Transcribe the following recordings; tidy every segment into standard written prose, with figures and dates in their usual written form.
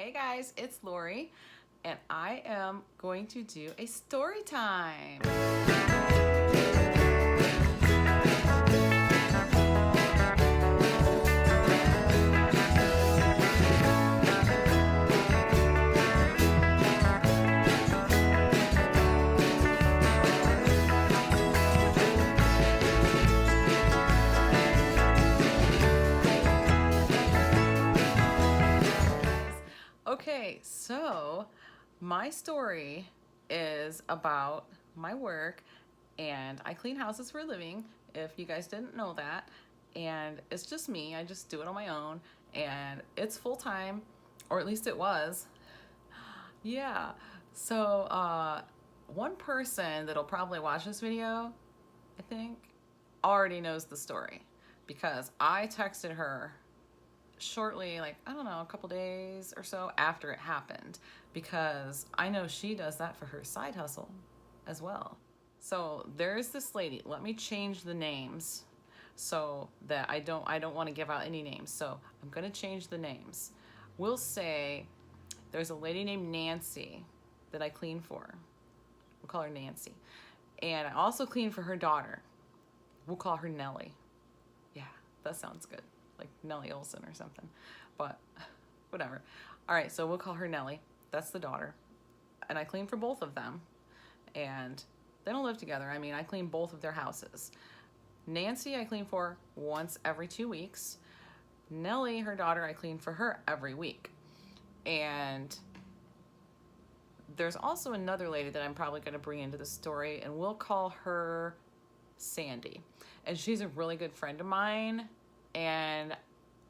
Hey guys, it's Lori, and I am going to do a story time. Okay, so my story is about my work, and I clean houses for a living, if you guys didn't know that. And it's just me, I just do it on my own, and it's full-time, or at least it was. Yeah, so one person that'll probably watch this video, I think, already knows the story, because I texted her shortly, like, I don't know, a couple days or so after it happened, because I know she does that for her side hustle as well. So there's this lady, let me change the names so that I don't want to give out any names, so I'm gonna change the names. We'll say there's a lady named Nancy that I clean for. We'll call her Nancy. And I also clean for her daughter. We'll call her Nellie. Yeah, that sounds good. Like Nellie Olson or something, but whatever. All right, so we'll call her Nellie. That's the daughter. And I clean for both of them, and they don't live together. I mean, I clean both of their houses. Nancy I clean for once every 2 weeks. Nellie, her daughter, I clean for her every week. And there's also another lady that I'm probably going to bring into the story, and we'll call her Sandy. And she's a really good friend of mine, and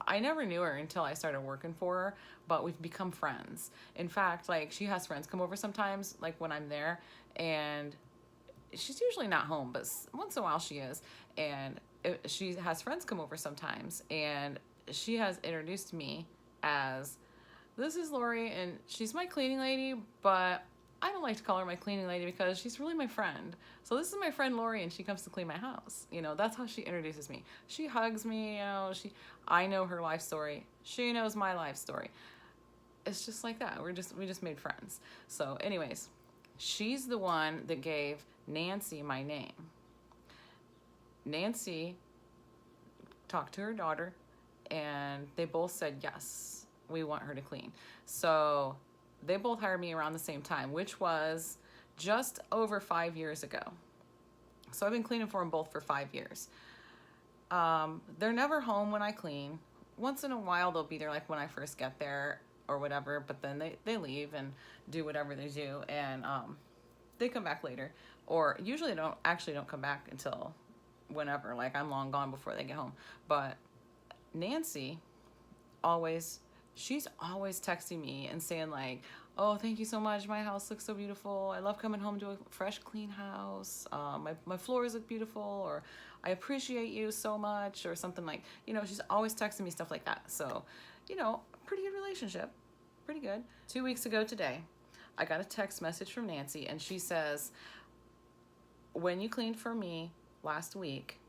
I never knew her until I started working for her, but we've become friends. In fact, like, she has friends come over sometimes, like when I'm there, and she's usually not home, but once in a while she is, and she has friends come over sometimes, and she has introduced me as, this is Lori, and she's my cleaning lady, but I don't like to call her my cleaning lady because she's really my friend. So this is my friend Lori, and she comes to clean my house. You know, that's how she introduces me. She hugs me, you know, I know her life story. She knows my life story. It's just like that. We just made friends. So anyways, she's the one that gave Nancy my name. Nancy talked to her daughter, and they both said, yes, we want her to clean. So they both hired me around the same time, which was just over 5 years ago. So I've been cleaning for them both for 5 years. They're never home when I clean. Once in a while they'll be there, like when I first get there or whatever, but then they leave and do whatever they do, and they come back later. Or usually they don't come back until whenever, like I'm long gone before they get home. But Nancy she's always texting me and saying like, oh, thank you so much, my house looks so beautiful, I love coming home to a fresh clean house, my floors look beautiful, or I appreciate you so much, or something, like, you know, she's always texting me stuff like that. So, you know, pretty good relationship, pretty good. 2 weeks ago today, I got a text message from Nancy, and she says, when you cleaned for me last week,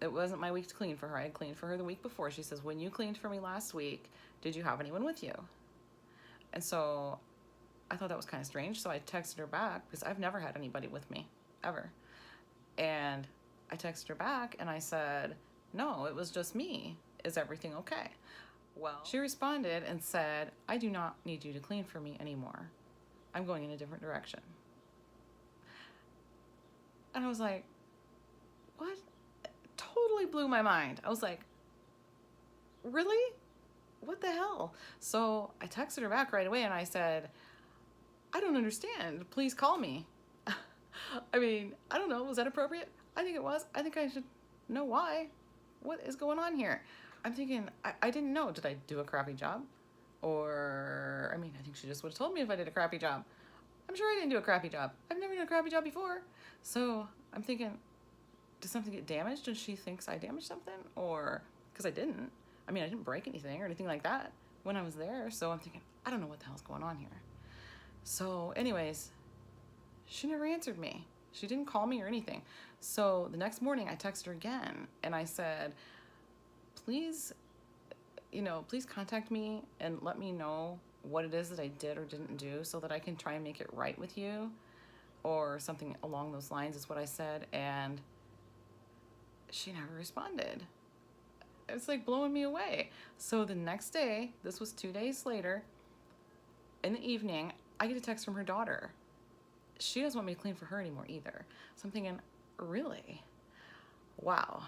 it wasn't my week to clean for her, I had cleaned for her the week before. She says, when you cleaned for me last week, did you have anyone with you? And so I thought that was kind of strange, so I texted her back, because I've never had anybody with me, ever. And I texted her back, and I said, no, it was just me. Is everything okay? Well, she responded and said, I do not need you to clean for me anymore. I'm going in a different direction. And I was like, what? It totally blew my mind. I was like, really? What the hell? So I texted her back right away, and I said, I don't understand. Please call me. I mean, I don't know. Was that appropriate? I think it was. I think I should know why. What is going on here? I'm thinking, I didn't know. Did I do a crappy job? Or, I mean, I think she just would have told me if I did a crappy job. I'm sure I didn't do a crappy job. I've never done a crappy job before. So I'm thinking, did something get damaged and she thinks I damaged something? Or, because I didn't. I mean, I didn't break anything or anything like that when I was there. So I'm thinking, I don't know what the hell's going on here. So anyways, she never answered me. She didn't call me or anything. So the next morning I texted her again, and I said, please you know, please contact me and let me know what it is that I did or didn't do so that I can try and make it right with you, or something along those lines is what I said. And she never responded. It's like blowing me away. So the next day, this was 2 days later, in the evening, I get a text from her daughter. She doesn't want me to clean for her anymore either. So I'm thinking, really? Wow.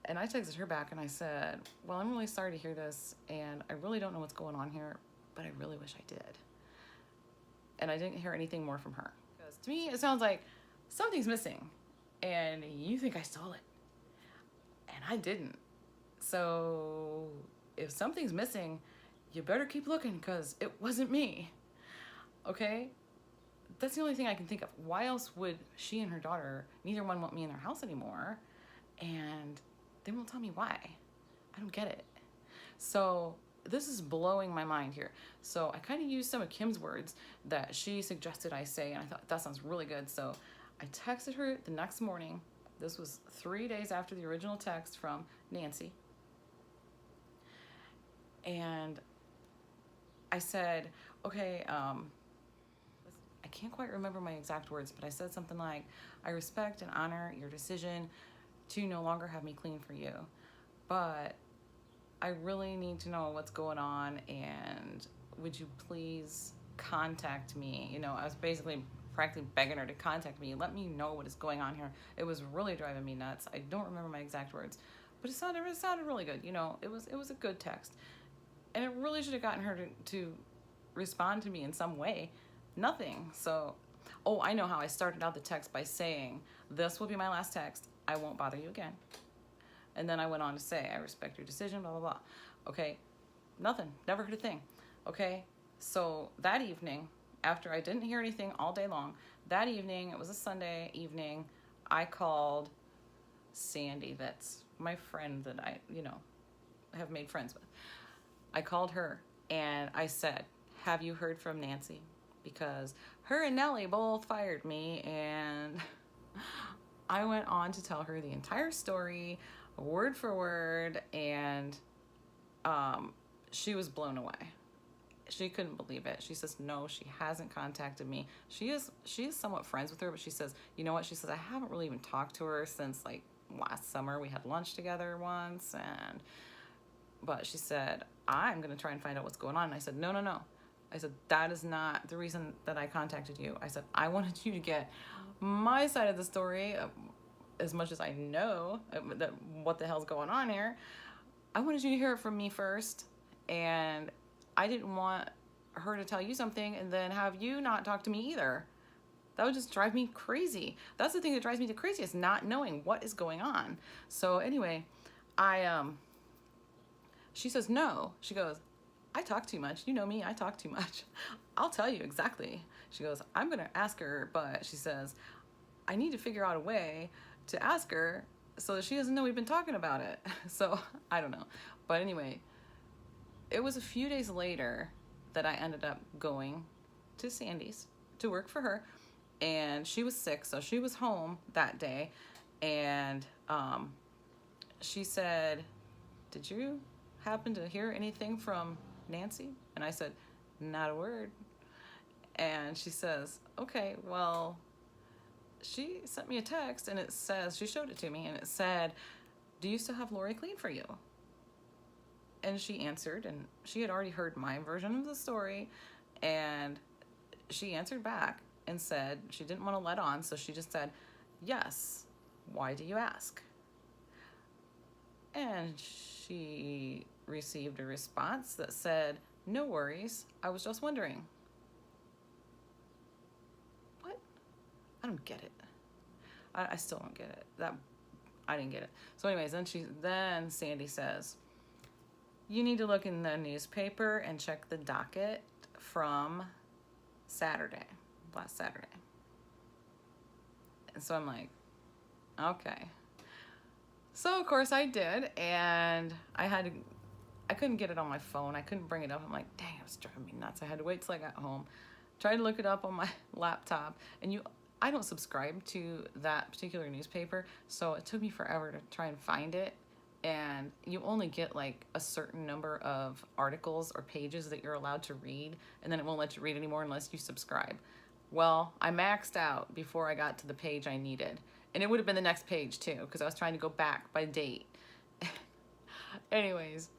And I texted her back and I said, well, I'm really sorry to hear this, and I really don't know what's going on here, but I really wish I did. And I didn't hear anything more from her. Because to me, it sounds like something's missing, and you think I stole it. And I didn't. So if something's missing, you better keep looking, because it wasn't me. Okay? That's the only thing I can think of. Why else would she and her daughter, neither one want me in their house anymore? And they won't tell me why. I don't get it. So this is blowing my mind here. So I kind of used some of Kim's words that she suggested I say, and I thought that sounds really good. So I texted her the next morning. This was 3 days after the original text from Nancy. And I said, okay, I can't quite remember my exact words, but I said something like, I respect and honor your decision to no longer have me clean for you, but I really need to know what's going on, and would you please contact me? You know, I was basically practically begging her to contact me, let me know what is going on here. It was really driving me nuts. I don't remember my exact words, but it sounded really good. You know, it was a good text, and it really should have gotten her to respond to me in some way. Nothing. So, oh, I know how I started out the text by saying, this will be my last text. I won't bother you again. And then I went on to say, I respect your decision, blah, blah, blah. Okay, nothing, never heard a thing. Okay, so that evening, after I didn't hear anything all day long, that evening, it was a Sunday evening, I called Sandy, that's my friend that I, you know, have made friends with. I called her and I said, have you heard from Nancy? Because her and Nellie both fired me, and I went on to tell her the entire story, word for word, and she was blown away. She couldn't believe it. She says, no, she hasn't contacted me. She is somewhat friends with her, but she says, you know what? She says, I haven't really even talked to her since like last summer. We had lunch together once, but she said, I'm going to try and find out what's going on. And I said, no, no, no. I said, that is not the reason that I contacted you. I said, I wanted you to get my side of the story, as much as I know that what the hell's going on here. I wanted you to hear it from me first, and I didn't want her to tell you something and then have you not talk to me either. That would just drive me crazy. That's the thing that drives me crazy, is not knowing what is going on. So anyway, she says, no. She goes, I talk too much. You know me, I talk too much. I'll tell you exactly. She goes, I'm going to ask her, but she says, I need to figure out a way to ask her so that she doesn't know we've been talking about it. So I don't know. But anyway, it was a few days later that I ended up going to Sandy's to work for her. And she was sick, so she was home that day. And she said, did you happen to hear anything from Nancy? And I said, not a word. And she says, okay, well, she sent me a text, and it says, she showed it to me, and it said, do you still have Lori clean for you? And she answered, and she had already heard my version of the story, and she answered back and said she didn't want to let on, so she just said, yes, why do you ask? And she received a response that said, no worries, I was just wondering. What? I don't get it. I still don't get it. I didn't get it. So anyways, then Sandy says, you need to look in the newspaper and check the docket from last Saturday. And so I'm like, okay. So of course I did, and I couldn't get it on my phone. I couldn't bring it up. I'm like, dang, it was driving me nuts. I had to wait till I got home. Tried to look it up on my laptop, and I don't subscribe to that particular newspaper, so it took me forever to try and find it and you only get like a certain number of articles or pages that you're allowed to read, and then it won't let you read anymore unless you subscribe. Well, I maxed out before I got to the page I needed, and it would have been the next page too, because I was trying to go back by date. Anyways,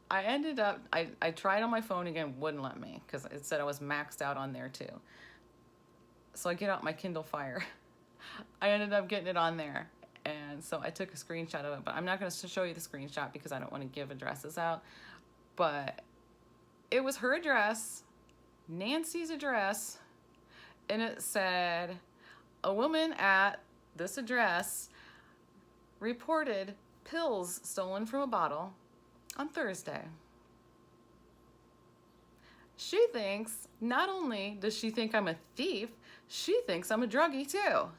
I ended up, I tried on my phone again, wouldn't let me, because it said I was maxed out on there too. So I get out my Kindle Fire. I ended up getting it on there. And so I took a screenshot of it, but I'm not going to show you the screenshot because I don't want to give addresses out. But it was her address, Nancy's address, and it said, a woman at this address reported pills stolen from a bottle on Thursday. She thinks, not only does she think I'm a thief, she thinks I'm a druggie too.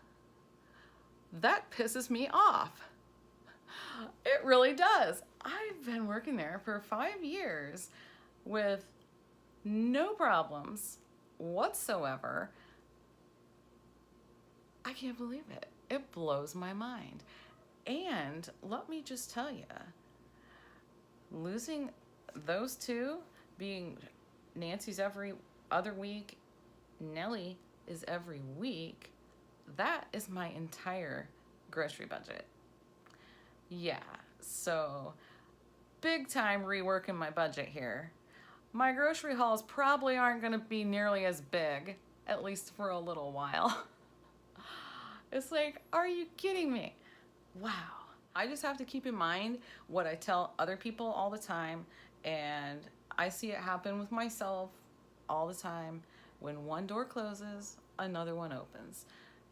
That pisses me off. It really does. I've been working there for 5 years with no problems whatsoever. I can't believe it. It blows my mind. And let me just tell you, losing those two, being Nancy's every other week, Nellie is every week, that is my entire grocery budget. Yeah, so big time reworking my budget here. My grocery hauls probably aren't going to be nearly as big, at least for a little while. It's like, are you kidding me? Wow. I just have to keep in mind what I tell other people all the time, and I see it happen with myself all the time. When one door closes, another one opens.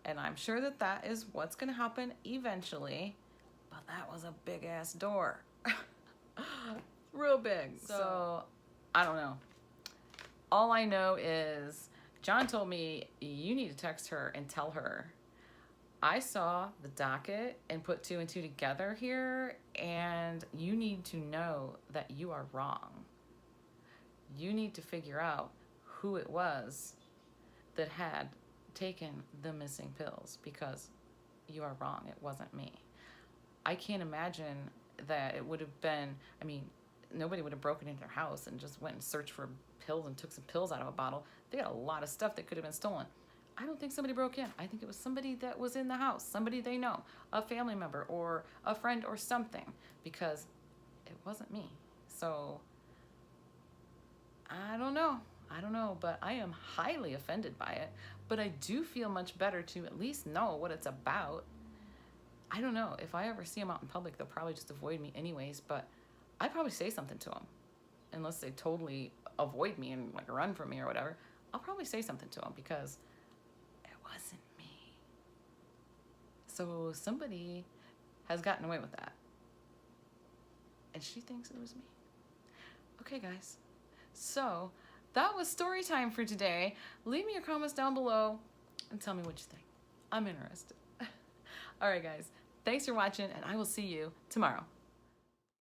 And I'm sure that that is what's going to happen eventually, but that was a big ass door. Real big. So I don't know. All I know is John told me you need to text her and tell her I saw the docket and put 2 and 2 together here, and you need to know that you are wrong. You need to figure out who it was that had taken the missing pills, because you are wrong. It wasn't me. I can't imagine that it would have been, I mean, nobody would have broken into their house and just went and searched for pills and took some pills out of a bottle. They had a lot of stuff that could have been stolen. I don't think somebody broke in. I think it was somebody that was in the house, somebody they know, a family member or a friend or something, because it wasn't me. So I don't know, but I am highly offended by it. But I do feel much better to at least know what it's about. I don't know, if I ever see them out in public, they'll probably just avoid me anyways, but I'd probably say something to them. Unless they totally avoid me and like run from me or whatever, I'll probably say something to them, because it wasn't me. So somebody has gotten away with that, and she thinks it was me. Okay, guys. So that was story time for today. Leave me your comments down below and tell me what you think. I'm interested. All right, guys. Thanks for watching, and I will see you tomorrow.